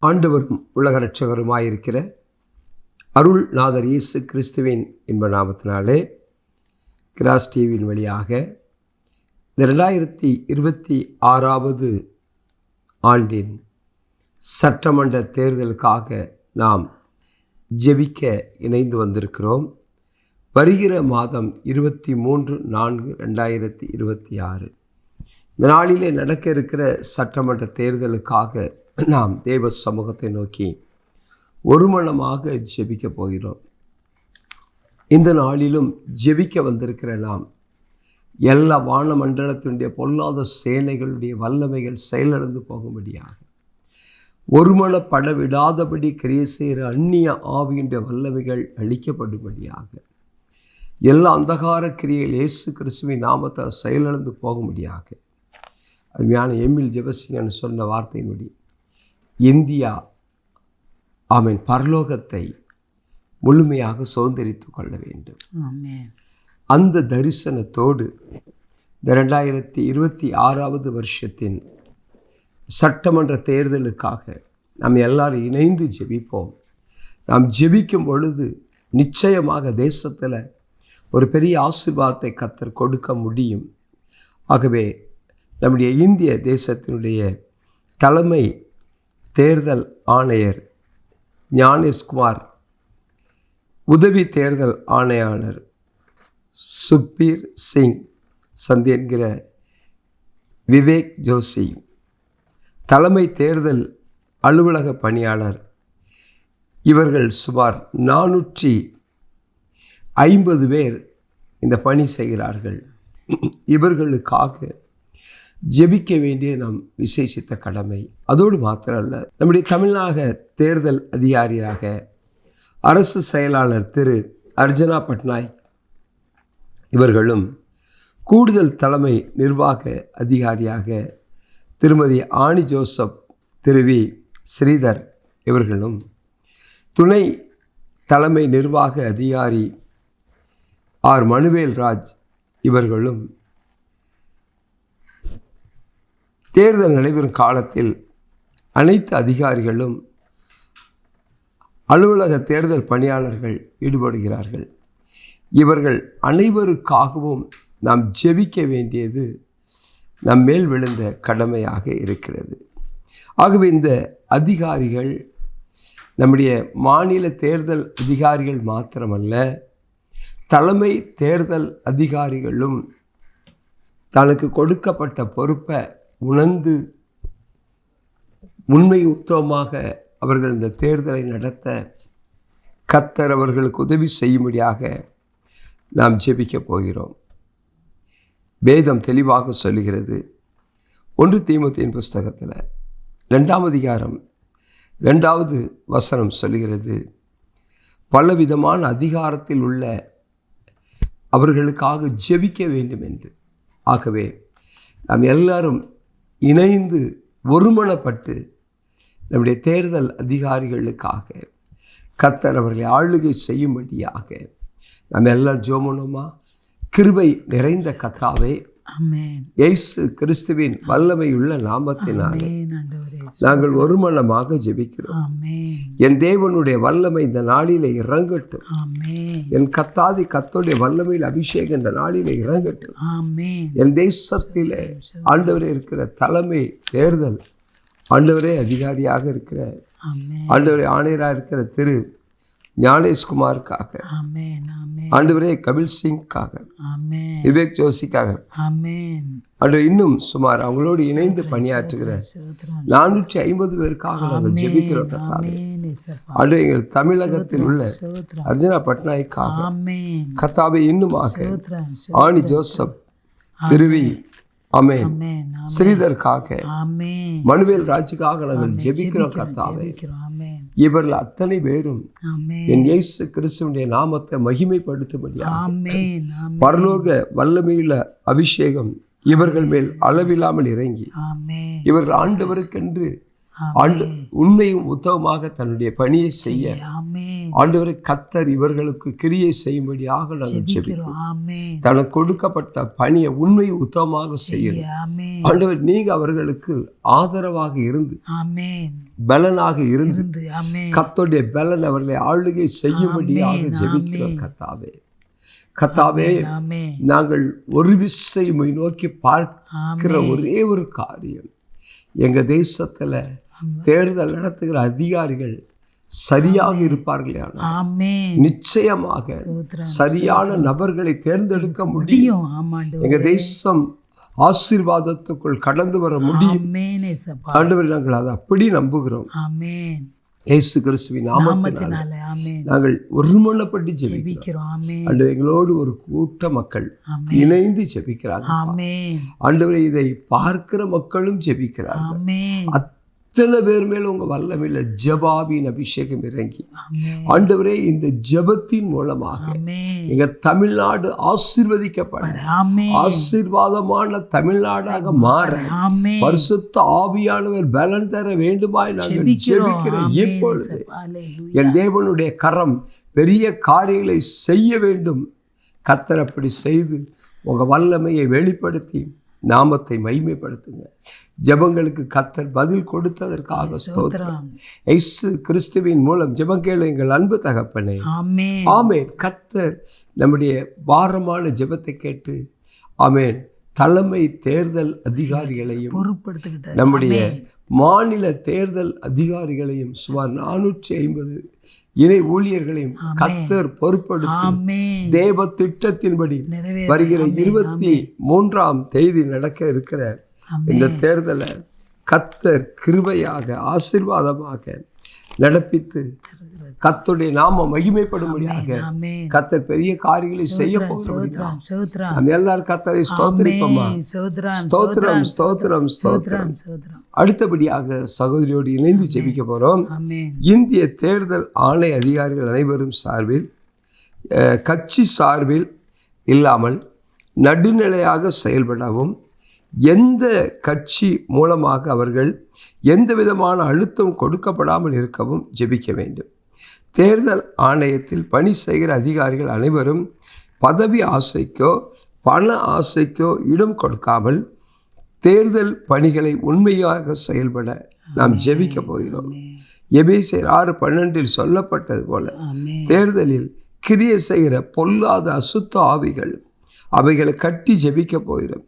ஆண்டவரும் உலக இரட்சகருமாயிருக்கிற அருள்நாதர் இயேசு கிறிஸ்துவின் இன்ப நாமத்தினாலே கிராஸ் டிவியின் வழியாக இந்த 2026 ஆண்டின் சட்டமன்ற தேர்தலுக்காக நாம் ஜெபிக்க இணைந்து வந்திருக்கிறோம். வருகிற மாதம் 23/4/2026 இந்த நாளிலே நடக்க இருக்கிற சட்டமன்ற தேர்தலுக்காக நாம் தேவ சமூகத்தை நோக்கி ஒருமனமாக ஜெபிக்க போகிறோம். இந்த நாளிலும் ஜெபிக்க வந்திருக்கிற நாம் எல்லா வானமண்டலத்தினுடைய பொல்லாத சேனைகளுடைய வல்லமைகள் செயலிழந்து போகும்படியாக, ஒருமனப்பட விடாதபடி கிரியை செய்கிற அந்நிய ஆவியுடைய வல்லமைகள் அழிக்கப்படும்படியாக, எல்லா அந்தகார கிரியைகள் இயேசு கிறிஸ்துவின் நாமத்தால் செயலிழந்து போகும்படியாக, அருமையான எம்மில் ஜெபசிங்கன்னு சொன்ன வார்த்தையின்படி இந்தியா பரலோகத்தை முழுமையாக சுதந்திரித்து கொள்ள வேண்டும். அந்த தரிசனத்தோடு இந்த 2026 வருஷத்தின் சட்டமன்ற தேர்தலுக்காக நாம் எல்லாரும் இணைந்து ஜெபிப்போம். நாம் ஜெபிக்கும் பொழுது நிச்சயமாக தேசத்தில் ஒரு பெரிய ஆசீர்வாதத்தை கர்த்தர் கொடுக்க முடியும். ஆகவே நம்முடைய இந்திய தேசத்தினுடைய தலைமை தேர்தல் ஆணையர் ஞானேஷ்குமார், உதவி தேர்தல் ஆணையாளர் சுக்பீர் சிங் சந்தி என்கிற விவேக் ஜோஷி, தலைமை தேர்தல் அலுவலக பணியாளர், இவர்கள் சுமார் 450 பேர் இந்த பணி செய்கிறார்கள். இவர்களுக்காக ஜெபிக்க வேண்டிய நம் விசேஷித்த கடமை. அதோடு மாத்திரமல்ல, நம்முடைய தமிழ்நாடு தேர்தல் அதிகாரியாக அரசு செயலாளர் திரு அர்ஜுனா பட்நாயக் இவர்களும், கூடுதல் தலைமை நிர்வாக அதிகாரியாக திருமதி ஆனி ஜோசப், திரு வி ஸ்ரீதர் இவர்களும், துணை தலைமை நிர்வாக அதிகாரி ஆர் மனுவேல் ராஜ் இவர்களும் தேர்தல் நடைபெறும் காலத்தில் அனைத்து அதிகாரிகளும் அலுவலக தேர்தல் பணியாளர்கள் ஈடுபடுகிறார்கள். இவர்கள் அனைவருக்காகவும் நாம் ஜெபிக்க வேண்டியது நம் மேல் விழுந்த கடமையாக இருக்கிறது. ஆகவே இந்த அதிகாரிகள் நம்முடைய மாநில தேர்தல் அதிகாரிகள் மாத்திரமல்ல, தலைமை தேர்தல் அதிகாரிகளும் தனக்கு கொடுக்கப்பட்ட பொறுப்பை உணர்ந்து உண்மை உத்தமமாக அவர்கள் இந்த தேர்தலை நடத்த கர்த்தர் அவர்களுக்கு உதவி செய்யும்படியாக நாம் ஜெபிக்க போகிறோம். வேதம் தெளிவாக சொல்லுகிறது. 1 தீமோத்தேயுவின் புஸ்தகத்தில் 2ஆம் அதிகாரம் 2வது வசனம் சொல்லுகிறது, பலவிதமான அதிகாரத்தில் உள்ள அவர்களுக்காக ஜெபிக்க வேண்டும் என்று. ஆகவே நாம் எல்லாரும் இணைந்து ஒருமனப்பட்டு நம்முடைய தேர்தல் அதிகாரிகளுக்காக கர்த்தர் அவர்களை ஆளுகை செய்யும்படியாக நாம் எல்லாம் ஜெபமோமா. கிருபை நிறைந்த கர்த்தாவே, இயேசு கிறிஸ்துவின் வல்லமையுள்ள நாமத்தினாலே நாங்கள் ஒருமனமாக ஜெபிக்கிறோம். என் தேவனுடைய வல்லமை இந்த நாளிலே இறங்கட்டும். என் கர்த்தருடைய வல்லமையில் அபிஷேகம் இந்த நாளிலே இறங்கட்டும். என் தேசத்திலே ஆண்டவரே இருக்கிற தலைமை தேர்தல் ஆண்டவரே அதிகாரியாக இருக்கிற ஆண்டவரே ஆணையராக இருக்கிற திரு ஞானேஷ்குமாருக்காக, ஆண்டவரே கபில் சிங்காக, விவேக் ஜோஷிக்காக, ஆண்டவர் இன்னும் சுமார் அவங்களோடு இணைந்து பணியாற்றுகிற 450 பேருக்காக நாங்கள் ஜெபிக்கிறோம். கர்த்தாவே, ஆண்டவர் எங்கள் தமிழகத்தில் உள்ள அர்ஜுனா பட்நாயக்காக, கர்த்தாவே இன்னுமாக ஆனி ஜோசப், திருவி ஸ்ரீதருக்காக, மனுவேல் ராஜுக்காக நாங்கள் ஜெபிக்கிறோம். கர்த்தாவே, இவர்கள் அத்தனை பேரும் என் இயேசு கிறிஸ்துவினுடைய நாமத்தை மகிமைப்படுத்தும்படியாக பரலோக வல்லமையுள்ள அபிஷேகம் இவர்கள் மேல் அளவில்லாமல் இறங்கி, இவர்கள் ஆண்டவருக்கென்று உண்மையும் உத்தமமாக தன்னுடைய பணியை செய்ய ஆண்டவரை கர்த்தர் இவர்களுக்கு கிரியை செய்யும்படியாக நாங்கள் ஜெபிக்கிறோம். தனக்கு கொடுக்கப்பட்ட பணியை உண்மையும் உத்தமமாக செய்யணும். ஆண்டவர் நீங்க அவர்களுக்கு ஆதரவாக இருந்து பலனாக இருந்து கர்த்தருடைய பலன் அவர்களை ஆளுகை செய்யும்படியாக ஜெபிக்கிறோம். கர்த்தாவே நாங்கள் ஒரு விசையை நோக்கி பார்க்கிற ஒரே ஒரு காரியம், எங்க தேசத்துல தேர்தல் நடத்துகிற அதிகாரிகள் சரியாக இருப்பார்களே, நிச்சயமாக சரியான நபர்களை தேர்ந்தெடுக்க முடியும். எங்க தேசம் ஆசீர்வாதத்துக்குள் கடந்து வர முடியும். ஆண்டவரே நாங்கள் அதை அப்படி நம்புகிறோம். இயேசு கிறிஸ்துவின் நாமத்தினாலே நாங்கள் ஒருமனப்பட்டு ஜெபிக்கிறோம். எங்களோடு ஒரு கூட்ட மக்கள் இணைந்து ஜெபிக்கிறார்கள். ஆண்டவரே இதை பார்க்கிற மக்களும் ஜெபிக்கிறார்கள். அத்தனை பேர் மேல உங்க வல்லமையில ஜெபாவின் அபிஷேகம் இறங்கி ஆண்டவரே இந்த ஜெபத்தின் மூலமாக எங்க தமிழ்நாடு ஆசீர்வதிக்கப்பட ஆசீர்வாதமான தமிழ்நாடாக மாற பரிசுத்த ஆவியானவர் பலன் தர வேண்டுமாய் நாங்கள் ஜெபிக்கிறோம். இப்பொழுது என் தேவனுடைய கரம் பெரிய காரியங்களை செய்ய வேண்டும். கர்த்தர் அப்படி செய்து உங்க வல்லமையை வெளிப்படுத்தி நாமத்தை மகிமைப்படுத்துங்க. ஜெபங்களுக்கு கர்த்தர் பதில் கொடுத்ததற்காக ஸ்தோத்திரம். இயேசு கிறிஸ்துவின் மூலம் ஜெபம் கேளு எங்கள் அன்பு தகப்பனே. ஆமென். கர்த்தர் நம்முடைய பாரமான ஜெபத்தை கேட்டு ஆமென் தலைமை தேர்தல் அதிகாரிகளையும் நம்முடைய மாநில தேர்தல் அதிகாரிகளையும் சுமார் 450 இணை ஊழியர்களையும் கர்த்தர் பொறுப்படுத்தி தேவ திட்டத்தின்படி வருகிற 23ஆம் தேதி நடக்க இருக்கிற இந்த தேர்தலை கர்த்தர் கிருபையாக ஆசீர்வாதமாக நடப்பித்து கர்த்தருடைய நாம மகிமைப்படும்படியாக கர்த்தர் பெரிய காரியங்களை செய்ய போகிறோம். நம்ம எல்லாரும் கர்த்தரை ஸ்தோத்திரிப்போமா? ஸ்தோத்திரம் ஸ்தோத்திரம் ஸ்தோத்திரம். அடுத்தபடியாக சகோதரியோடு இணைந்து ஜெபிக்க போறோம். இந்திய தேர்தல் ஆணைய அதிகாரிகள் அனைவரும் சார்பில் கட்சி சார்பில் இல்லாமல் நடுநிலையாக செயல்படவும் எந்த கட்சி மூலமாக அவர்கள் எந்த விதமான அழுத்தம் கொடுக்கப்படாமல் இருக்கவும் ஜெபிக்க வேண்டும். தேர்தல் ஆணையத்தில் பணி செய்கிற அதிகாரிகள் அனைவரும் பதவி ஆசைக்கோ பண ஆசைக்கோ இடம் கொடுக்காமல் தேர்தல் பணிகளை உண்மையாக செயல்பட நாம் ஜெபிக்க போகிறோம். எபேசியர் 6:12 சொல்லப்பட்டது போல தேர்தலில் கிரியை செய்கிற பொல்லாத அசுத்த ஆவிகள் அவைகளை கட்டி ஜெபிக்க போகிறோம்.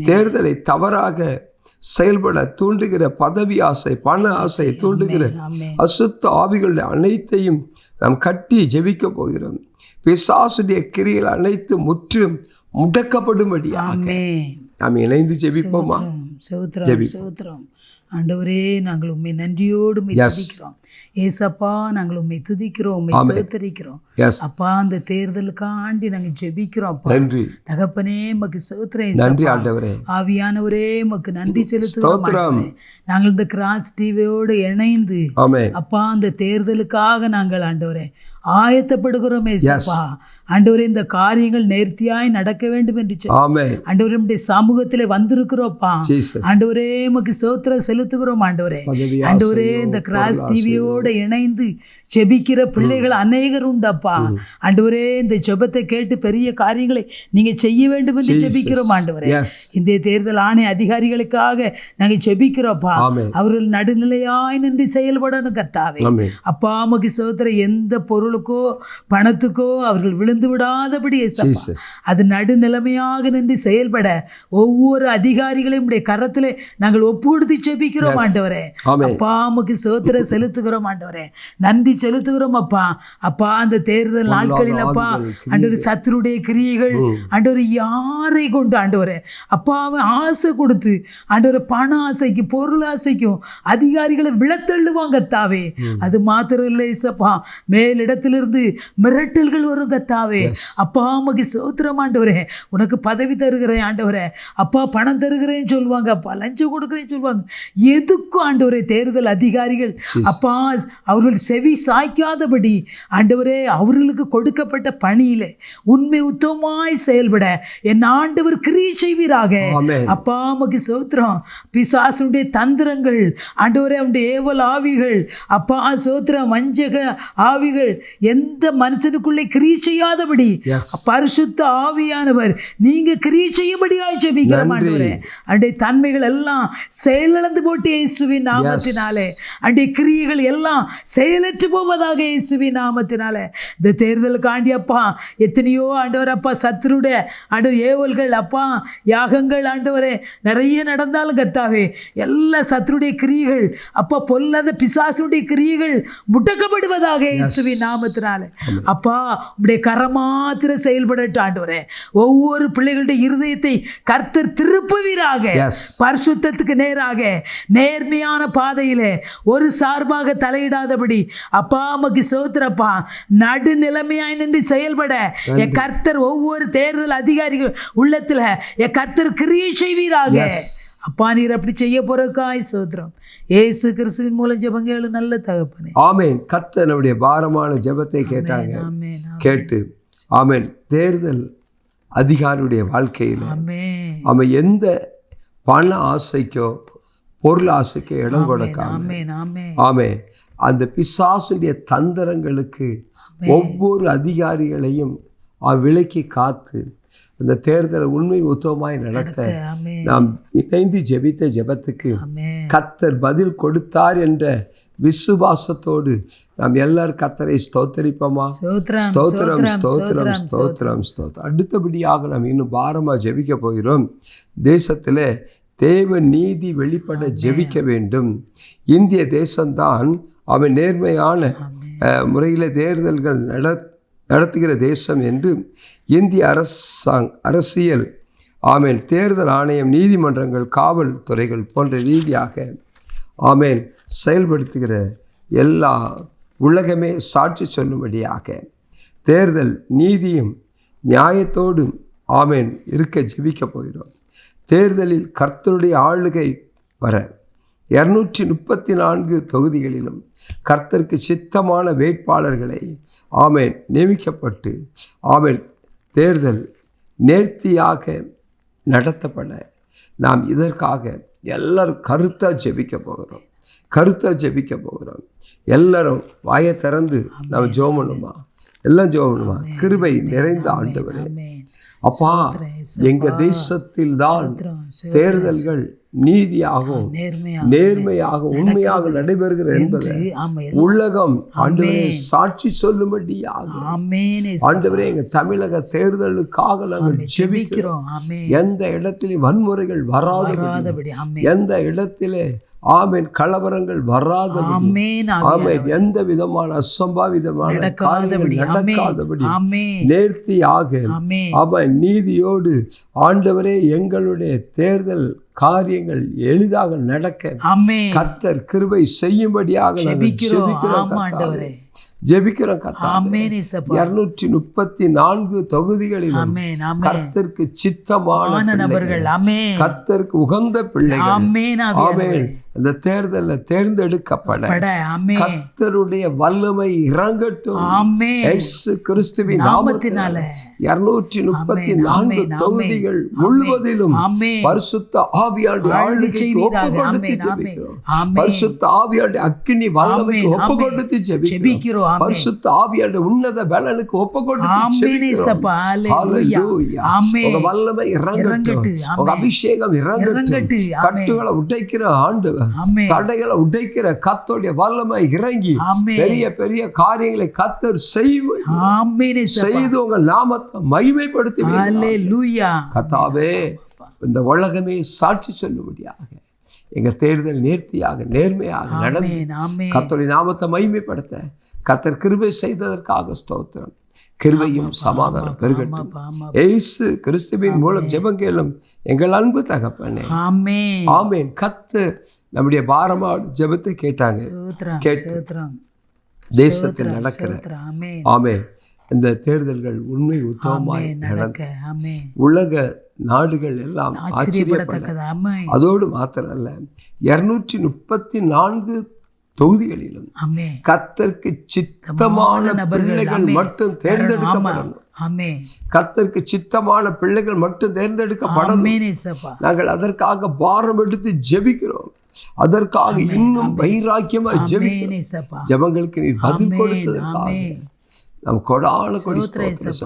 தேர்தலை தவறாக செயல்பட தூண்டுகிற பதவி ஆசை பண ஆசை தூண்டுகிற அசுத்த ஆவிகளுடைய அனைத்தையும் நாம் கட்டி ஜெபிக்க போகிறோம். பிசாசுடைய கிரியைகள் அனைத்து முற்றிலும் முடக்கப்படும்படியாக நாம் இணைந்து ஜெபிப்போமா? ஜெபிப்போம். ஆண்டவரே நாங்கள் உம்மை நன்றியோடு துதிக்கிறோம். ஏசப்பா நாங்கள் உம்மை துதிக்கிறோம், உம்மை ஸ்தோத்திரிக்கிறோம். அப்பா அந்த தேர்தலுக்காண்டி நாங்கள் ஜெபிக்கிறோம். அப்பா தகப்பனே மக்கு ஸ்தோத்திரம். ஆவியானவரே மக்கு நன்றி செலுத்துகிறோம். நாங்கள் இந்த கிராஸ் டிவியோடு இணைந்து அப்பா அந்த தேர்தலுக்காக நாங்கள் ஆண்டவரே ஆயத்தப்படுகிறோம். ஏசப்பா ஆண்டவரே இந்த காரியங்கள் நேர்த்தியாய் நடக்க வேண்டும் என்று ஆண்டவரே நம்முடைய சமூகத்திலே வந்திருக்கிறோம்ப்பா. ஆண்டவரே மக்கு ஸ்தோத்திரம் செலுத்துகிறோம். ஆண்டவரே ஆண்டவரே இந்த கிராஸ் டிவியோட இணைந்து ஜெபிக்கிற பிள்ளைகள் அநேகர் உண்டப்பா. ஆண்டவரே இந்த ஜெபத்தை கேட்டு பெரிய காரியங்களை நீங்க செய்ய வேண்டும் என்று ஜெபிக்கிறோம். ஆண்டவரே இந்த தேர்தல் ஆணைய அதிகாரிகளுக்காக நாங்க ஜெபிக்கிறோம்ப்பா. அவர்கள் நடுநிலையாய் நின்று செயல்படணும் கர்த்தாவே. அப்பா மக்கு ஸ்தோத்திரம். எந்த பொருளுக்கோ பணத்துக்கோ அவர்கள் விழுந்து விடாதபடி அது நடுநிலைமையாக நின்று செயல்பட ஒவ்வொரு அதிகாரிகளையும் உடைய கரத்திலே நாங்கள் ஒப்பு கொடுத்து ஜெபிக்கிறோம். ஆண்டவரே அப்பா மக்கு ஸ்தோத்திரம் செலுத்துகிறோம். ஆண்டவரே நன்றி செலுத்துகிறோம். அப்பா அப்பா அந்த தேர்தல் நாட்களில் அப்பா ஆண்டவரே சத்துருடைய கிரியைகள் ஆண்டவரே யாரை கொண்டு ஆண்டவரே அப்பாவை ஆசை கொடுத்து ஆண்டவரே பண ஆசைக்கு பொருள் ஆசைக்கும் அதிகாரிகளை விழத்தள்ளுவாங்க கர்த்தாவே. அது மாத்திரம் இல்லை சப்பா மேலிடத்திலிருந்து மிரட்டல்கள் வரும் கர்த்தாவே. பிதாவே, அப்பா உமக்கு ஸ்தோத்திரம் ஆண்டவரே. உனக்கு பதவி தருகிறேன் ஆண்டவரே, அப்பா பணம் தருகிறேன்னு சொல்லுவாங்க, அப்பா லஞ்சம் கொடுக்குறேன்னு சொல்லுவாங்க. எதுக்கும் ஆண்டவரே தேர்தல் அதிகாரிகள் அப்பா அவர்கள் செவி சாய்க்காதபடி ஆண்டவரே அவர்களுக்கு கொடுக்கப்பட்ட பணியிலே உண்மை உத்தமமாய் செயல்பட என் ஆண்டவர் கிரியை செய்வீராக. அப்பா உமக்கு ஸ்தோத்திரம். பிசாசுடைய தந்திரங்கள் ஆண்டவரே, அவனுடைய ஏவல் ஆவிகள் அப்பா ஸ்தோத்திரம், வஞ்சக ஆவிகள் எந்த மனுஷனுக்குள்ளே கிரியை செய்யாதபடி பரிசுத்த ஆவியானவர் நீங்க கிரியை செய்யும்படியாய் ஜெபிக்கிறோம் ஆண்டவரே. அன்றைய தன்மைகள் எல்லாம் செயலிழந்து போட்டு இயேசுவின் நாமத்தினாலே, அன்றைய கிரியைகள் எல்லாம் செயலற்று போவதாக இயேசுவின் நாமத்தினாலே. இந்த தேர்தலுக்காண்டி அப்பா எத்தனையோ ஆண்டவர் அப்பா சத்துருடைய ஆண்டவர் ஏவல்கள் அப்பா யாகங்கள் ஆண்டவரே நிறைய நடந்தாலும் கர்த்தாவே எல்லா சத்துருடைய கிரியைகள் அப்பா பொல்லாத பிசாசுடைய கிரியைகள் முடக்கப்படுவதாக இயேசுவின் நாமத்தினாலே. அப்பா உம்முடைய கரமாத்திர செயல்படட்டும் ஆண்டவரே. ஒவ்வொரு பிள்ளைகளுடைய இருதயத்தை கர்த்தர் திருப்புவீராக. பரிசுத்தத்துக்கு நேராக நேர்மையான பாதையிலே ஒரு சார்பாக தலையிடாதபடி அப்பா உமக்கு ஸ்தோத்திரப்பா. நடுநிலைமையாய் நின்று செயல்பட என் கர்த்தர் ஒவ்வொரு தேர்தல் அதிகாரிகள் உள்ளத்துல என் கர்த்தர் கிரியை செய்வீராக. அப்பா நீர் அப்படி செய்ய போறக்காய் ஸ்தோத்திரம். இயேசு கிறிஸ்துவின் மூலம் ஜெபம் கேளு நல்ல தகப்பனே. ஆமென். கர்த்தர் நம்முடைய பாரமான ஜெபத்தை கேட்டாங்க. கேட்டு ஆமென். தேர்தல் அதிகாரியுடைய வாழ்க்கையில் அவன் எந்த பண ஆசைக்கோ பொருள் ஆசைக்கோ இடம் கொடுக்காம ஆமென் அந்த பிசாசுடைய தந்திரங்களுக்கு ஒவ்வொரு அதிகாரிகளையும் விலக்கி காத்து அந்த தேர்தலை உண்மை உத்தமமாய் நடத்த நாம் இணைந்து ஜெபித்த ஜெபத்துக்கு கர்த்தர் பதில் கொடுத்தார் என்ற விசுவாசத்தோடு நாம் எல்லாரும் கர்த்தரை ஸ்தோத்தரிப்போமா? ஸ்தோத்திரம் ஸ்தோத்திரம் ஸ்தோத்திரம் ஸ்தோத்திரம். அடுத்தபடியாக நாம் இன்னும் பாரமாக ஜெபிக்க போகிறோம். தேசத்தில் தேவ நீதி வெளிப்பட ஜெபிக்க வேண்டும். இந்திய தேசம்தான் அவன் நேர்மையான முறையில் தேர்தல்கள் நடத்துகிற தேசம் என்று இந்திய அரசியல் ஆமேன் தேர்தல் ஆணையம் நீதிமன்றங்கள் காவல்துறைகள் போன்ற ரீதியாக ஆமேன் செயல்படுத்துகிற எல்லா உலகமே சாட்சி சொல்லும்படியாக தேர்தல் நீதியும் நியாயத்தோடும் ஆமேன் இருக்க ஜெபிக்க போகிறோம். தேர்தலில் கர்த்தருடைய ஆளுகை வர 234 தொகுதிகளிலும் கர்த்தருக்கு சித்தமான வேட்பாளர்களை ஆமேன் நியமிக்கப்பட்டு ஆமேன் தேர்தல் நேர்த்தியாக நடத்தப்பட நாம் இதற்காக எல்லாரும் கருத்தாக ஜெபிக்க போகிறோம். எல்லாரும் வாயை திறந்து நாம் ஜெபம் பண்ணுமா? எல்லாம் ஜெபம் பண்ணுமா? கிருபை நிறைந்த ஆண்டவரே அப்பா, எங்க தேசத்தில் தான் தேர்தல்கள் நீதியாகவும் நேர்மையாகவும் உண்மையாக நடைபெறுகிறது என்பதை உலகம் ஆண்டவரே சாட்சி சொல்லும்படியாக ஆண்டவரே எங்க தமிழக தேர்தலுக்காக நாங்கள் ஜெபிக்கிறோம். எந்த இடத்திலே வன்முறைகள் வராதபடி, எந்த இடத்திலே ஆமென் கலவரங்கள் வராதபடி, ஆமென் எந்த விதமான அசம்பாவிதமான காரியங்கள் நடக்காதபடி நேர்த்தியாக ஆமென் நீதியோடு ஆண்டவரே எங்களுடைய தேர்தல் காரியங்கள் எளிதாக நடக்க கர்த்தர் கிருபை செய்யும்படியாக நாங்கள் ஜெபிக்கிறோம். 234 தொகுதிகளிலும் கர்த்தருக்கு சித்தமான நபர்கள், கர்த்தருக்கு உகந்த பிள்ளைகள் அந்த தேர்தலில் தேர்ந்தெடுக்கப்பட கர்த்தருடைய வல்லமை இறங்கட்டும். இயேசு கிறிஸ்துவின் நாமத்தினால 234 தொகுதிகள் முழுவதிலும் பரிசுத்த ஆவியானுடைய ஆளுகைக்கு ஒப்புக்கொடுத்து ஜெபிக்கிறோம். பரிசுத்த ஆவியானுடைய அக்கினி வல்லமைக்கு ஒப்புக்கொடுத்து ஜெபிக்கிறோம். பரிசுத்த ஆவியானுடைய உன்னத பலனுக்கு ஒப்புக்கொடுத்து ஜெபிக்கிறோம். ஹல்லேலூயா. உங்க வல்லமை இறங்கட்டும். உங்க அபிஷேகம் இறங்கட்டும். கட்டுகளை உடைக்கிற ஆண்டவர், தடைகளை உடைக்கிற கர்த்தருடைய வல்லமை இறங்கி பெரிய பெரிய காரியங்களை கர்த்தர் செய்து உங்க நாமத்தை மகிமைப்படுத்தி கர்த்தாவே இந்த உலகமே சாட்சி சொல்லும்படியாக எங்க தேர்தல் நேர்த்தியாக நேர்மையாக நடந்து கர்த்தருடைய நாமத்தை மகிமைப்படுத்த கர்த்தர் கிருபை செய்ததற்காக ஸ்தோத்திரம். கிருபையும் சமாதானம் பெருகட்டும். இயேசு கிறிஸ்துவின் மூலம் ஜெபம் கேளும் எங்கள் அன்பு தகப்பனே. ஆமென். கர்த்தர் நம்முடைய பாரமான ஜெபத்தை கேட்டாங்க. தேசத்தில் நடக்கிற ஆமென் இந்த தேர்தல்கள் உண்மை உத்தமமாய் நடக்க உலக நாடுகள் எல்லாம் ஆச்சரியப்பட, அதோடு மாத்திரமல்ல 234 தொகுதிகளிலும் கர்த்தருக்கு சித்தமான பிள்ளைகள் மட்டும் தேர்ந்தெடுக்கப்படணும். கர்த்தருக்கு சித்தமான பிள்ளைகள் மட்டும் தேர்ந்தெடுக்கப்படணும். நாங்கள் அதற்காக பாரம் எடுத்து ஜெபிக்கிறோம். அதற்காக இன்னும் வைராக்கியமா ஜெபிக்கிறோம். ஜெபங்களுக்கு நீ பதில் கொடுத்ததற்காக நம் கொடான கொடி ஸ்தோத்திரம்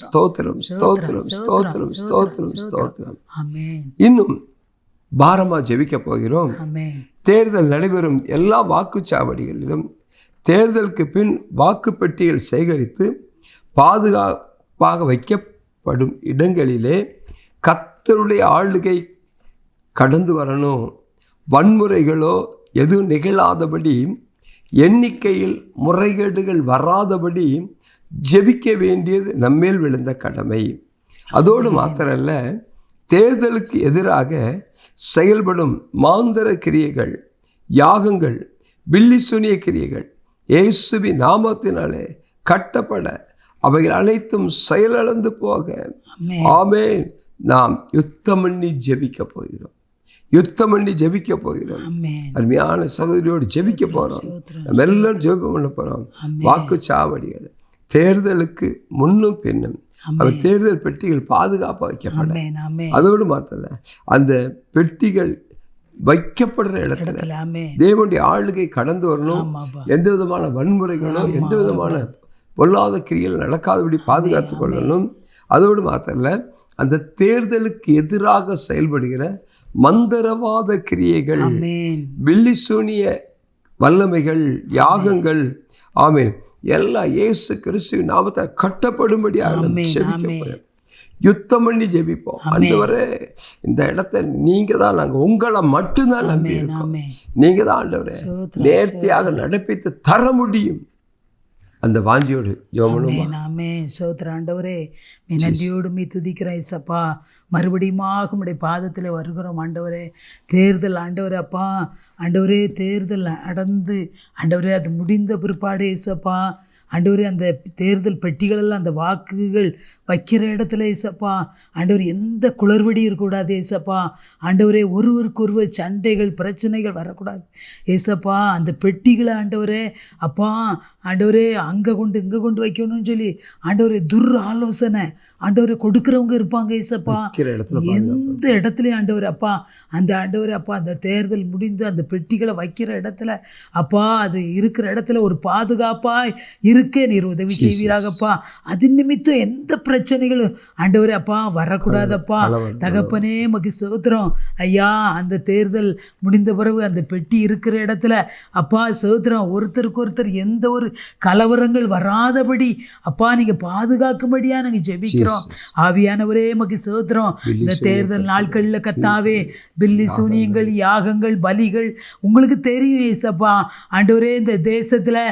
ஸ்தோத்திரம் ஸ்தோத்திரம் ஸ்தோத்திரம் ஸ்தோத்திரம். இன்னும் பாரமா ஜெபிக்க போகிறோம். தேர்தல் நடைபெறும் எல்லா வாக்குச்சாவடிகளிலும் தேர்தலுக்கு பின் வாக்குப்பெட்டிகள் சேகரித்து பாதுகாப்பாக வைக்கப்படும் இடங்களிலே கர்த்தருடைய ஆளுகை கடந்து வரணும். வன்முறைகளோ எதுவும் நிகழாதபடி, எண்ணிக்கையில் முறைகேடுகள் வராதபடி ஜெபிக்க வேண்டியது நம்மேல் விழுந்த கடமை. அதோடு மாத்திரல்ல, தேர்தலுக்கு எதிராக செயல்படும் மாந்திர கிரியைகள், யாகங்கள், பில்லி சூனிய கிரியைகள் இயேசுவின் நாமத்தினாலே கட்டப்பட, அவைகள் அனைத்தும் செயலிழந்து போக, ஆமென், நாம் யுத்தம் பண்ணி ஜெபிக்க போகிறோம். யுத்தம் பண்ணி ஜெபிக்க போகிறோம். அருமையான சகோதரியோடு ஜெபிக்க போகிறோம். நம்ம எல்லாரும் ஜெபம் பண்ண போகிறோம். வாக்குச்சாவடிகள் தேர்தலுக்கு முன்னும் பின்னும் அவர் தேர்தல் பெட்டிகள் பாதுகாப்பாக வைக்கப்படும். அதோடு மாத்திரல, அந்த பெட்டிகள் வைக்கப்படுற இடத்துல தேவனுடைய ஆளுகை கடந்து வரணும். எந்த விதமான வன்முறைகளோ எந்த விதமான பொல்லாத கிரியைகள் நடக்காதபடி பாதுகாத்து கொள்ளணும். அதோடு மாத்திரல, அந்த தேர்தலுக்கு எதிராக செயல்படுகிற மந்திரவாத கிரியைகள், பில்லி சூனிய வல்லமைகள், யாகங்கள், ஆமென், எல்லாம் இயேசு கிறிஸ்துவின் நாமத்தை கட்டப்படும்படியாக யுத்தம் பண்ணி ஜெபிப்போம். ஆண்டவரே, இந்த இடத்த நீங்க தான், நாங்கள் உங்களை மட்டும்தான் நம்பி இருக்கோம். நீங்க தான் ஆண்டவரே நேர்த்தியாக நடப்பித்து தர முடியும். அந்த வாஞ்சியோடு ஜெபமே. சோத்திர ஆண்டவரே, நன்றியோடு மீ துதிக்கிறோம் ஏசப்பா. மறுபடியுமாக உம்முடைய பாதத்தில் வருகிறோம் ஆண்டவரே. தேர்தல் ஆண்டவரே அப்பா, ஆண்டவரே தேர்தல் நடந்து ஆண்டவரே அது முடிந்த பிற்பாடு ஏசப்பா, ஆண்டவரே அந்த தேர்தல் பெட்டிகளெல்லாம் அந்த வாக்குகள் வைக்கிற இடத்துல ஏசப்பா, ஆண்டவர் எந்த குளறுபடி இருக்கக்கூடாது ஏசப்பா. ஆண்டவரே ஒருவருக்கொருவர் சண்டைகள் பிரச்சனைகள் வரக்கூடாது ஏசப்பா. அந்த பெட்டிகளை ஆண்டவரே அப்பா, ஆண்டவரே அங்கே கொண்டு இங்கே கொண்டு வைக்கணும்னு சொல்லி ஆண்டவரே ஆலோசனை ஆண்டவரை கொடுக்குறவங்க இருப்பாங்க ஏசப்பா. எந்த இடத்துலையும் ஆண்டவர் அப்பா, அந்த ஆண்டவர் அப்பா, அந்த தேர்தல் முடிந்து அந்த பெட்டிகளை வைக்கிற இடத்துல அப்பா, அது இருக்கிற இடத்துல ஒரு பாதுகாப்பாக இருக்க நீர் உதவி செய்வீராகப்பா. அது நிமித்தம் எந்த பிரச்சனைகளும் ஆண்டவரே அப்பா வரக்கூடாதப்பா. தகப்பனே மகி சோத்திரம் ஐயா. அந்த தேர்தல் முடிந்த பிறகு அந்த பெட்டி இருக்கிற இடத்துல அப்பா சோத்திரம், ஒருத்தருக்கு ஒருத்தர் எந்த ஒரு கலவரங்கள் வராதபடி அப்பா நீங்கள் பாதுகாக்கும்படியா நாங்கள் ஜெபிக்கிறோம். ஆவியானவரே மகி சோத்திரம். இந்த தேர்தல் நாட்களில் கத்தாவே பில்லி சூனியங்கள், யாகங்கள், பலிகள் உங்களுக்கு தெரியும் ஏசப்பா. ஆண்டவரே இந்த தேசத்தில்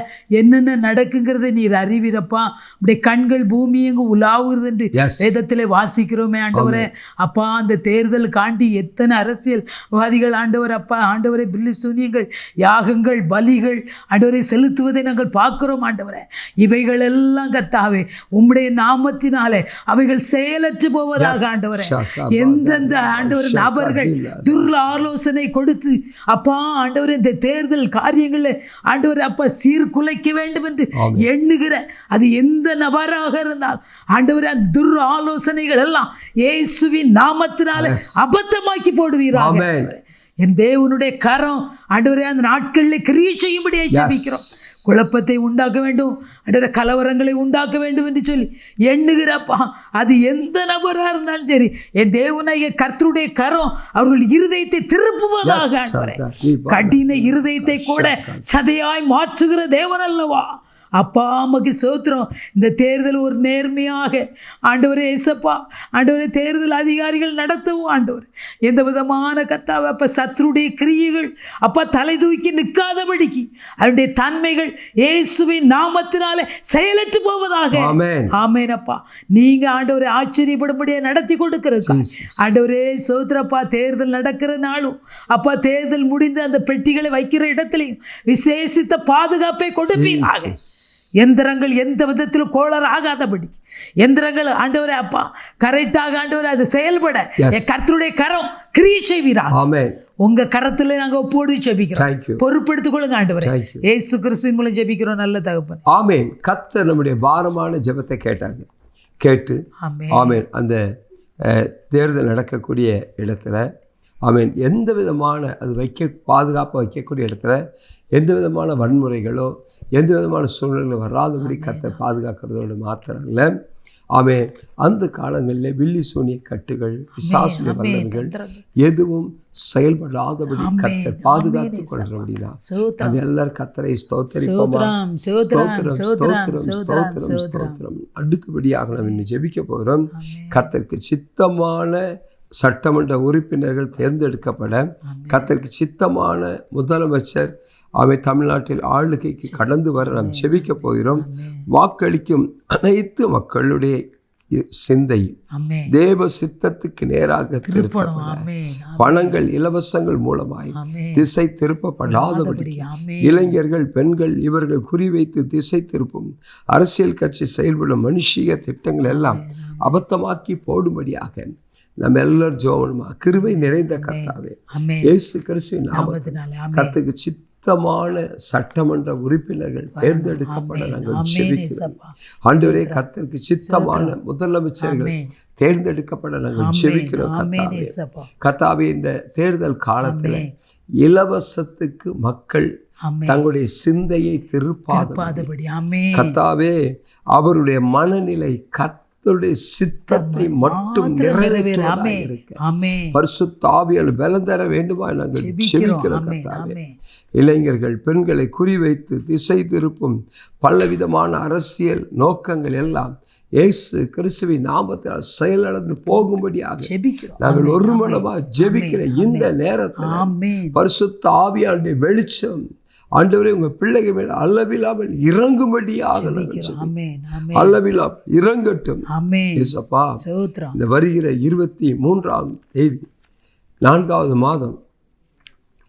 என்னென்ன நடக்குங்கிறத நீர் அறிவீரப்பா. உடைய கண்கள் பூமி எங்கு உலாவுகிறது என்று வேதத்திலே வாசிக்கிறோமே ஆண்டவரே அப்பா. அந்த தேர்தல் காண்டி எத்தனை அரசியல்வாதிகள் ஆண்டவர் அப்பா, ஆண்டவரே பில்லி சூனியங்கள், யாகங்கள், பலிகள் ஆண்டவரை செலுத்துவதை நாங்கள் பார்க்கிறோம் ஆண்டவரே. இவைகள் எல்லாம் கத்தாவே உம்முடைய நாமத்தினாலே அவைகள் செயலற்று போவதாக ஆண்டவரே. எந்தெந்த ஆண்டவர் நபர்கள் ஆலோசனை கொடுத்து அப்பா ஆண்டவரே இந்த தேர்தல் காரியங்களில் ஆண்டவர் அப்பா சீர்குலைக்க வேண்டும் என்று எண்ணுகிற அது எந்த நபராக இருந்தால் ஆண்டவரே அந்த ஆலோசனைகள் எல்லாம் இயேசுவின் நாமத்தினால அபத்தமாக்கி போடுவீராக. என் தேவனுடைய கரம் ஆண்டவரே அந்த நாட்களில் கிரியை செய்யும்படியை ஜெபிக்கிறோம். குழப்பத்தை உண்டாக்க வேண்டும், அன்ற கலவரங்களை உண்டாக்க வேண்டும் என்று சொல்லி எண்ணுகிறப்பா, அது எந்த நபராக இருந்தாலும் சரி, என் தேவனாகிய கர்த்தருடைய கரம் அவர்கள் இருதயத்தை திருப்புவதாக. கடின இருதயத்தை கூட சதையாய் மாற்றுகிற தேவன் அல்லவா அப்பா. அம்மாக்கு சோத்திரம். இந்த தேர்தல் ஒரு நேர்மையாக ஆண்டவரே ஏசப்பா, ஆண்டவரே தேர்தல் அதிகாரிகள் நடத்தவும் ஆண்டவர் எந்த விதமான கத்தாவை அப்பா சத்ருடைய கிரியைகள் அப்பா தலை தூக்கி நிற்காதபடிக்கு அவருடைய தன்மைகள் இயேசுவின் நாமத்தினாலே செயலற்று போவதாக. ஆமென் அப்பா. நீங்க ஆண்டவரை ஆச்சரியப்படும்படியாக நடத்தி கொடுக்கிறது ஆண்டவரே சோத்திரப்பா. தேர்தல் நடக்கிற நாளும் அப்பா, தேர்தல் முடிந்து அந்த பெட்டிகளை வைக்கிற இடத்திலையும் விசேஷித்த பாதுகாப்பை கொடுப்பீங்க எந்திரங்கள் எந்த விதத்திலும் கோளாறு ஆகாதபடி, எந்திரங்கள் ஆண்டவரே அப்பா கரெக்டாக ஆண்டவரே அது செயல்பட கர்த்தருடைய கரம் கிரியை செய்வீராக. ஆமென். உங்க கரத்துல நாங்க ஒப்போடு ஜெபிக்கிறோம். பொறுப்பெடுத்துக் கொள்ளுங்க ஆண்டவரே. இயேசு கிறிஸ்துவின் மூலம் ஜெபிக்கிறோம் நல்ல தகப்பன். ஆமென். கர்த்தர் நம்முடைய பாரமான ஜெபத்தை கேட்டு ஆமென். அந்த தேர்தல் நடக்கக்கூடிய இடத்துல ஆமென், எந்த விதமான அது பாதுகாப்பாக வைக்கக்கூடிய இடத்துல எந்த விதமான வன்முறைகளோ எந்த விதமான சூழ்நிலைகளோ வராதபடி கர்த்தர் பாதுகாக்கிறதோடு மாத்திரம் இல்லை ஆமென். அந்த காலங்களில் வில்லி சூனிய கட்டுகள், பிசாசுடைய வல்லமைகள் எதுவும் செயல்படாதபடி கர்த்தர் பாதுகாத்துக் கொள்றபடினா நம்ம எல்லாரும் கர்த்தரை ஸ்தோத்திரிப்போமா. ஸ்தோத்திரம் ஸ்தோத்திரம் ஸ்தோத்திரம் ஸ்தோத்திரம். அடுத்தபடியாக நாம் இன்னும் ஜெபிக்க போகிறோம். கர்த்தருக்கு சித்தமான சட்டமன்ற உறுப்பினர்கள் தேர்ந்தெடுக்கப்பட, கர்த்தருக்கு சித்தமான முதலமைச்சர் தமிழ்நாட்டில் ஆளுகைக்கு கடந்து வர நாம் ஜெபிக்க போகிறோம். வாக்களிக்கும் அனைத்து மக்களுடைய சிந்தை தேவ சித்தத்துக்கு நேராக திருப்பப்பட, பணங்கள் இலவசங்கள் மூலமாய் திசை திருப்பப்படாதபடி, இளைஞர்கள் பெண்கள் இவர்கள் குறிவைத்து திசை திருப்பும் அரசியல் கட்சி செயல்படும் மனுஷிய திட்டங்கள் எல்லாம் அபத்தமாக்கி போடும்படியாக நம்ம எல்லாரும் ஜெபமா. கிருபை நிறைந்த கர்த்தாவே, இயேசு கிறிஸ்துவின் நாமத்தினாலே கர்த்தருக்கு சித்தமான சட்டமன்ற உறுப்பினர்கள் தேர்ந்தெடுக்கப்பட நாங்கள் ஜெபிக்கிறோம். ஆண்டவரே, கர்த்தருக்கு சித்தமான முதலமைச்சர்கள் தேர்ந்தெடுக்கப்பட நாங்கள் ஜெபிக்கிறோம். கர்த்தாவே, இந்த தேர்தல் காலத்தில் இலவசத்துக்கு மக்கள் தங்களுடைய சிந்தையை திருப்பாதபடி கர்த்தாவே, அவருடைய மனநிலை கர்த்தருடைய சித்தத்தை மட்டும் நிறைவேற்ற பரிசுத்த ஆவியால் பலம் தர வேண்டுமா நாங்கள் ஜெபிக்கிறோம். கர்த்தாவே, இளைஞர்கள் பெண்களை குறிவைத்து திசை திருப்பும் பலவிதமான அரசியல் நோக்கங்கள் எல்லாம் இயேசு கிறிஸ்துவின் நாமத்தால் செயலிழந்து போகும்படியாக நாங்கள் ஒரு மனமாக ஜெபிக்கிற இந்த நேரத்தில் பரிசுத்த ஆவியானுடைய வெளிச்சம் ஆண்டவரே உங்க பிள்ளைகள் மேல் அளவில்லாமல் இறங்கும்படியாக அளவில்லாமல் இறங்கட்டும். இந்த வருகிற 23ஆம் தேதி 4வது மாதம்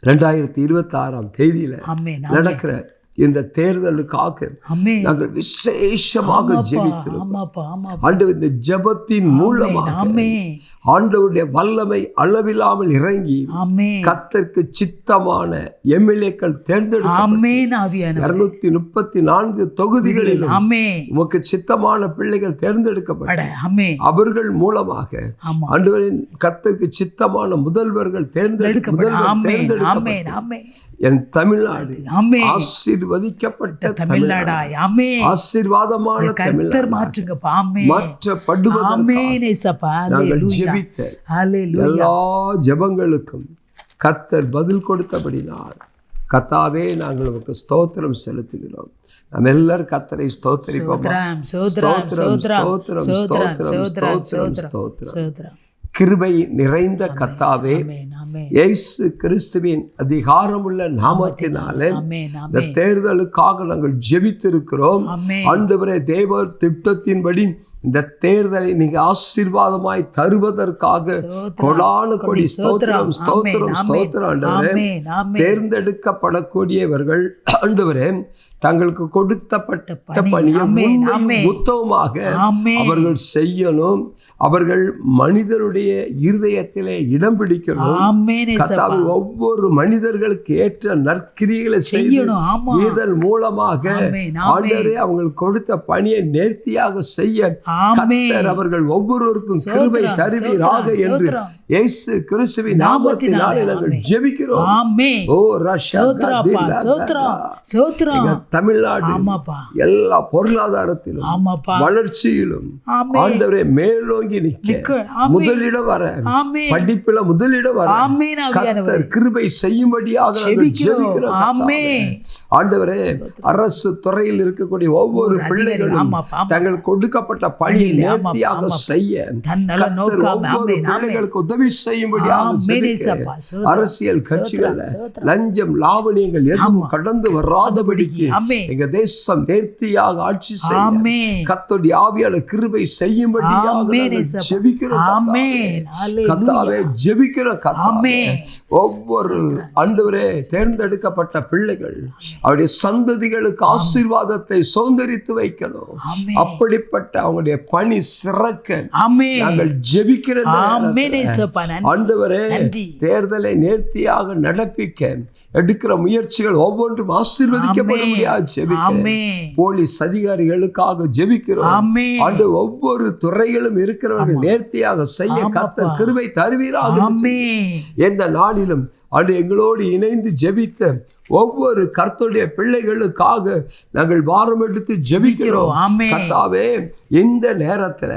2026ஆம் தேதியில நடக்கிற இந்த தேர்தலுக்காக நாங்கள் விசேஷமாக ஜெபித்திருக்கிறோம். ஆண்டவர், இந்த ஜெபத்தின் மூலமாக ஆண்டவருடைய வல்லமை அளவில்லாமல் இறங்கி கர்த்தருக்கு சித்தமான எம்எல்ஏக்கள் தேர்ந்தெடுக்கப்பட்டு 234 தொகுதிகளிலும் உமக்கு சித்தமான பிள்ளைகள் தேர்ந்தெடுக்கப்பட அவர்கள் மூலமாக ஆண்டவரின் கர்த்தருக்கு சித்தமான முதல்வர்கள் தேர்ந்தெடுக்கப்பட்ட என் தமிழ்நாடு ஆசீர்வதிக்கப்பட்ட தமிழ்நாடாய் ஆசீர்வாதமான தமிழ்நாடு மாற்றப்படுவதற்காக நாங்கள் ஜெபித்த எல்லா ஜெபங்களுக்கும் கர்த்தர் பதில் கொடுத்தபடினால் கர்த்தாவே நாங்கள் உங்களுக்கு ஸ்தோத்திரம் செலுத்துகிறோம். நம்ம எல்லாரும் கர்த்தரை ஸ்தோத்திரிப்போம். ஸ்தோத்திரம் ஸ்தோத்திரம் ஸ்தோத்திரம் ஸ்தோத்திரம் ஸ்தோத்திரம். கிருபை நிறைந்த கர்த்தாவே, இயேசு கிறிஸ்துவின் அதிகாரமுள்ள நாமத்தினாலே இந்த தேர்தலுக்காக நாங்கள் ஜெபித்திருக்கிறோம். ஆண்டவரே, தேவ திட்டத்தின்படி இந்த தேர்தலை நீங்க ஆசீர்வாதமாய் தருவதற்காக கொடான கொடி ஸ்தோத்திரம் ஸ்தோத்திரம் ஸ்தோத்திரம். ஆண்டவரே, தேர்ந்தெடுக்கப்படக்கூடியவர்கள் ஆண்டவரே தங்களுக்கு கொடுக்கப்பட்ட பணியை உத்தமமாக அவர்கள் செய்யணும். அவர்கள் மனிதருடைய இருதயத்திலே இடம் பிடிக்கணும். ஒவ்வொரு மனிதர்களுக்கு ஏற்ற நற்கிரிகளை செய்யணும். இதன் மூலமாக ஆண்டவரே அவர்கள் கொடுத்த பணியை நேர்த்தியாக செய்ய கர்த்தர் அவர்கள் ஒவ்வொருவருக்கும் கிருபை தருவீராக என்று இயேசு கிறிஸ்துவின் நாமத்தினாலே நாங்கள் ஜெபிக்கிறோம். ஓ தமிழ்நாடு எல்லா பொருளாதாரத்திலும் வளர்ச்சியிலும் ஆண்டவரே மேலோங்கி நிற்க முதலிடம் வர, படிப்பில முதலிடம் வர கர்த்தர் கிருபை செய்யும்படியாக நாங்கள் ஜெபிக்கிறோம். ஆண்டவரே, அரசு துறையில் இருக்கக்கூடிய ஒவ்வொரு பிள்ளைகளும் தங்கள் கொடுக்கப்பட்ட பணியை நேர்த்தியாக செய்ய கர்த்தர் ஒவ்வொரு பிள்ளைகளுக்கு உதவி செய்யும்படியாக ஜெபிக்கிறேன். அரசியல் கட்சிகள் லஞ்சம் லாவணியங்கள் எதுவும் கடந்து வராதபடிக்கு எங்க தேசம் நேர்த்தியாக ஆட்சி செய்ய கர்த்தருடைய ஆவியான கிருபை செய்யும்படியாக ஜெபிக்கிறோம் கர்த்தாவே, ஜெபிக்கிறோம் கர்த்தாவே. ஒவ்வொரு ஆண்டவரே தேர்ந்தெடுக்கப்பட்ட பிள்ளைகள் அவருடைய சந்ததிகளுக்கு ஆசீர்வாதத்தை சுதந்தரித்து வைக்கணும். அப்படிப்பட்ட அவங்களுடைய பணி சிறக்க நாங்கள் ஜெபிக்கிறது. ஆண்டவரே, தேர்தலை நேர்த்தியாக நடப்பிக்க எடுக்கிற முயற்சிகள் ஒவ்வொன்றும் ஆசீர்வதிக்கப்படும்படியாக ஜெபிக்கிறோம். போலீஸ் அதிகாரிகளுக்காக ஜெபிக்கிறோம். ஆண்டு ஒவ்வொரு துறைகளும் இருக்கிறவர்கள் நேர்த்தியாக செய்ய கர்த்தர் கிருபை தருவீராக. எந்த நாளிலும் அது எங்களோடு இணைந்து ஜெபித்த ஒவ்வொரு கர்த்தருடைய பிள்ளைகளுக்காக நாங்கள் பாரம் எடுத்து ஜெபிக்கிறோம். கர்த்தாவே, இந்த நேரத்தில்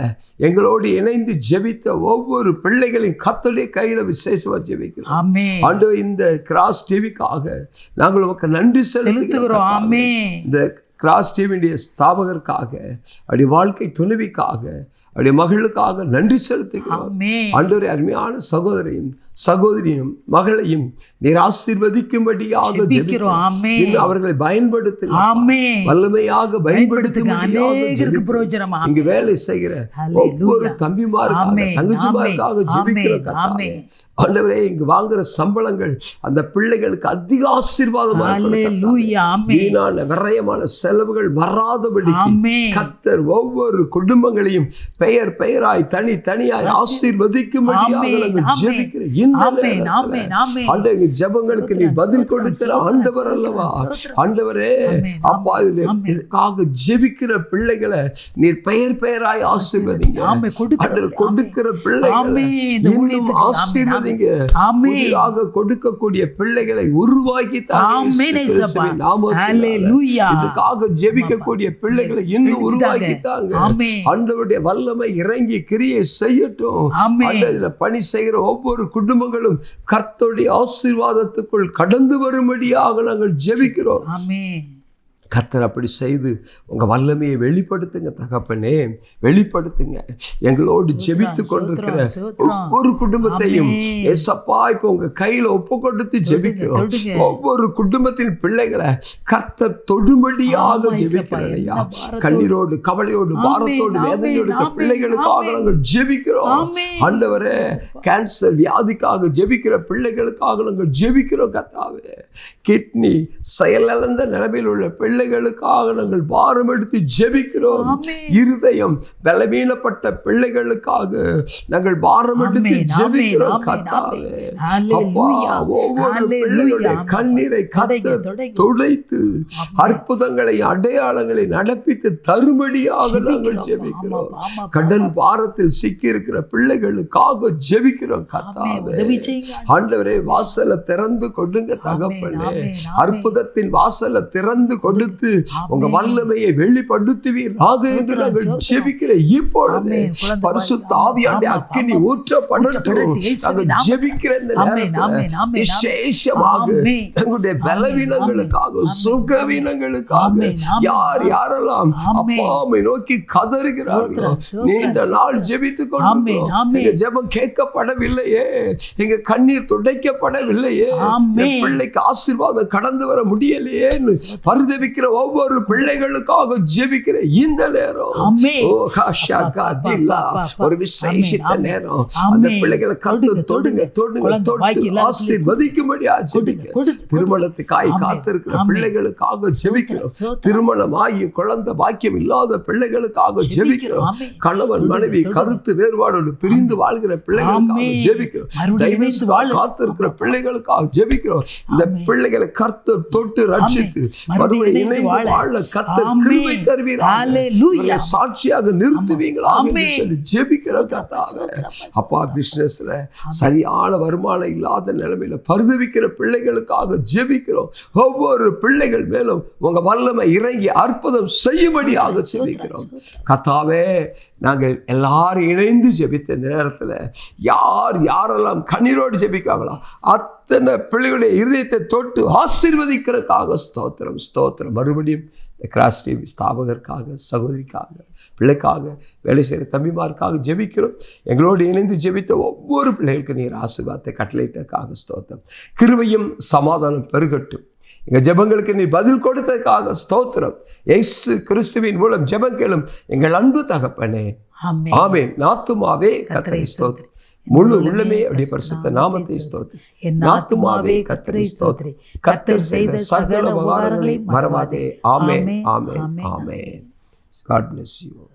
எங்களோடு இணைந்து ஜெபித்த ஒவ்வொரு பிள்ளைகளின் கர்த்தருடைய கையில விசேஷமா ஜெபிக்கிறோம். ஆண்டு இந்த கிராஸ் டிவிக்காக நாங்கள் உமக்கு நன்றி செலுத்துகிறோம். இந்த கிராஸ் டிவியுடைய ஸ்தாபகருக்காக, அவருடைய வாழ்க்கை துணைவிக்காக, அவருடைய மகளுக்காக நன்றி செலுத்துகிறோம். ஆண்டவரே, அருமையான சகோதரியும் மகளையும் நீர் ஆசீர்வதிக்கும்படியாக ஜெபிக்கிறோம். அவர்களை பயன்படுத்துங்க, வல்லமையாக பயன்படுத்துங்க. இங்கு வேலை செய்கிற ஒவ்வொரு தம்பிமாருக்காக, தங்கச்சிமாருக்காக ஜெபிக்கிறோம். ஆண்டவரே, இங்கு வாங்குற சம்பளங்கள் அந்த பிள்ளைகளுக்கு அதிக ஆசீர்வாதமாக, வீணான விரயமான செலவுகள் வராதபடி கர்த்தர் ஒவ்வொரு குடும்பங்களையும் பெயர் பெயராய் தனித்தனியாய் ஆசீர்வதிக்கும்படியாக ஜெபிக்கிறேன். ஜெபங்களுக்கு நீ பதில் கொடுக்கிற ஆண்டவர் அல்லவா? ஆண்டவரே, அப்பா, இதுக்காக ஜெபிக்கிற பிள்ளைகளை நீர் பெயர் பெயராய் ஆசீர்வதிங்க. கொடுக்கிற பிள்ளைகளை இன்னும் ஆசீர்வதிங்க. புதிதாக கொடுக்கக்கூடிய பிள்ளைகளை உருவாக்கி இதுக்காக ஜெபிக்கக்கூடிய பிள்ளைகளை இன்னும் உருவாக்கிட்டாங்க. ஆண்டவருடைய வல்லமை இறங்கி கிரியை செய்யட்டும். பணி செய்கிற ஒவ்வொரு குடும்பங்களும் கர்த்தருடைய ஆசீர்வாதத்துக்குள் கடந்து வரும்படியாக நாங்கள் ஜெபிக்கிறோம். கர்த்தர் அப்படி செய்து உங்க வல்லமையை வெளிப்படுத்துங்க தகப்பனே, வெளிப்படுத்துங்க. எங்களோடு ஜெபித்து கொண்டிருக்கிற ஒவ்வொரு குடும்பத்தையும் ஏசப்பா இப்ப உங்க கையில ஒப்பு கொடுத்து ஜெபிக்கிறோம். ஒவ்வொரு குடும்பத்தின் பிள்ளைகளை கர்த்தர் தொடும்படியாக ஜெபிக்கிறோம். கண்ணீரோடு, கவலையோடு, பாரத்தோடு, வேதனையோடு பிள்ளைகளுக்காக நாங்கள் ஜெபிக்கிறோம். ஆண்டவரே, கேன்சர் வியாதிக்காக ஜெபிக்கிற பிள்ளைகளுக்காக நாங்கள் ஜெபிக்கிறோம். கர்த்தாவே, கிட்னி செயலிழந்த நிலைமையில் உள்ள பிள்ளைகளுக்காக நாங்கள் பாரம் எடுத்து ஜெபிக்கிறோம். இருதயம் பலவீனப்பட்ட பிள்ளைகளுக்காக நாங்கள் பாரம் எடுத்து ஜெபிக்கிறோம். கர்த்தாவே, அப்பா, ஒவ்வொரு பிள்ளைகளுடைய கண்ணீரை கர்த்தர் துடைத்து அற்புதங்களை, அடையாளங்களை நடப்பித்து தரும்படியாக நாங்கள் ஜெபிக்கிறோம். கடன் பாரத்தில் சிக்கி இருக்கிற பிள்ளைகளுக்காக ஜெபிக்கிறோம். கர்த்தாவே, ஆண்டவரே, வாசலை திறந்து கொடுங்க தகப்பனே. அற்புதத்தின் வாசலை திறந்து கொடுத்து உங்க வல்லமையை வெளிப்படுத்துவீராக என்று நாங்கள் ஜெபிக்கிறோம். இப்பொழுது பரிசுத்த ஆவியானவருடைய அக்கினி ஊற்றப்படட்டும். நாங்கள் ஜெபிக்கிற இந்த நேரத்தில் விசேஷமாக தங்களுடைய பலவீனங்களுக்காக, சுகவீனங்களுக்காக யார் யாரெல்லாம் அப்பாவை நோக்கி கதறுகிறார்களோ, நீண்ட நாள் ஜெபித்துக் கொண்டிருக்கிறோம். எங்க ஜெபம் கேட்கப்படவில்லையே, எங்க கண்ணீர் துடைக்கப்படவில்லையே, பிள்ளைக்கு ஆசீர்வாதம் கடந்து வர முடியலையேன்னு பரிதவிக்கிற ஒவ்வொரு பிள்ளைகளுக்காக ஜெபிக்கிற இந்த நேரம் ஒரு விசேஷித்த நேரம். அந்த பிள்ளைகளை கர்த்தர் தொடுங்க, ஆசீர்வதிக்கும்படி திருமணத்துக்காய் காத்திருக்கிற பிள்ளைகளுக்காக ஜெபிக்கிறோம். திருமணமாகி குழந்தை பாக்கியம் இல்லாத பிள்ளைகளுக்காக ஜெபிக்கிறோம். கணவன் மனைவி கருத்து வேறுபாடோடு பிரிந்து வாழ்கிற பிள்ளைகளுக்காக ஜெபிக்கிறோம். காத்திருக்கிற பிள்ளைகளுக்காக ஜெபிக்கிறோம். இந்த பிள்ளைகளை கர்த்தர் தொட்டு ரட்சித்து மறுபடியும் இணைந்து வாழ கர்த்தர் கிருபை தருவீராக, சாட்சியாக நிறுத்துவீங்களா சொல்லி ஜெபிக்கிறோம். கர்த்தாவே, அப்பா, பிசினஸ்ல சரியான வருமானம் இல்லாத நிலைமையில பரிதவிக்கிற பிள்ளைகளுக்காக ஜெபிக்கிறோம். ஒவ்வொரு பிள்ளைகள் மேலும் உங்க வல்லமை இறங்கி அற்புதம் செய்யும்படியாக ஜெபிக்கிறோம். கர்த்தாவே, நாங்கள் எல்லாரும் இணைந்து ஜெபித்த நேரத்தில் யார் யாரெல்லாம் கண்ணீரோடு ஜெபிக்காங்களோ அத்தனை பிள்ளைகளுடைய இருதயத்தை தொட்டு ஆசீர்வதிக்கிறதுக்காக ஸ்தோத்திரம், ஸ்தோத்திரம். மறுபடியும் இந்த கிராஸ் டிவி ஸ்தாபகருக்காக, சகோதரிக்காக, பிள்ளைக்காக, வேலை செய்கிற தம்பிமாருக்காக ஜெபிக்கிறோம். எங்களோடு இணைந்து ஜெபித்த ஒவ்வொரு பிள்ளைகளுக்கு நீர் ஆசீர்வாதத்தை கட்டளையிட்டதுக்காக ஸ்தோத்திரம். கிருபையும் சமாதானம் பெருகட்டும். எங்கள் ஜெபங்களுக்கு நீ பதில் கொடுத்ததுக்காக ஸ்தோத்திரம். இயேசு கிறிஸ்துவின் மூலம் ஜெபம் கேளும் எங்கள் அன்பு தகப்பனே, ஆமென். ஆமென். ஆத்துமாவே கர்த்தரை ஸ்தோத்திரி. முழு உள்ளமே அவருடைய பரிசுத்த நாமத்தை ஸ்தோத்திரி. என் ஆத்துமாவே கர்த்தரை ஸ்தோத்திரி. கர்த்தர் செய்த சகல உபகாரங்களை மறவாதே. ஆமென், ஆமென், ஆமென். God bless you.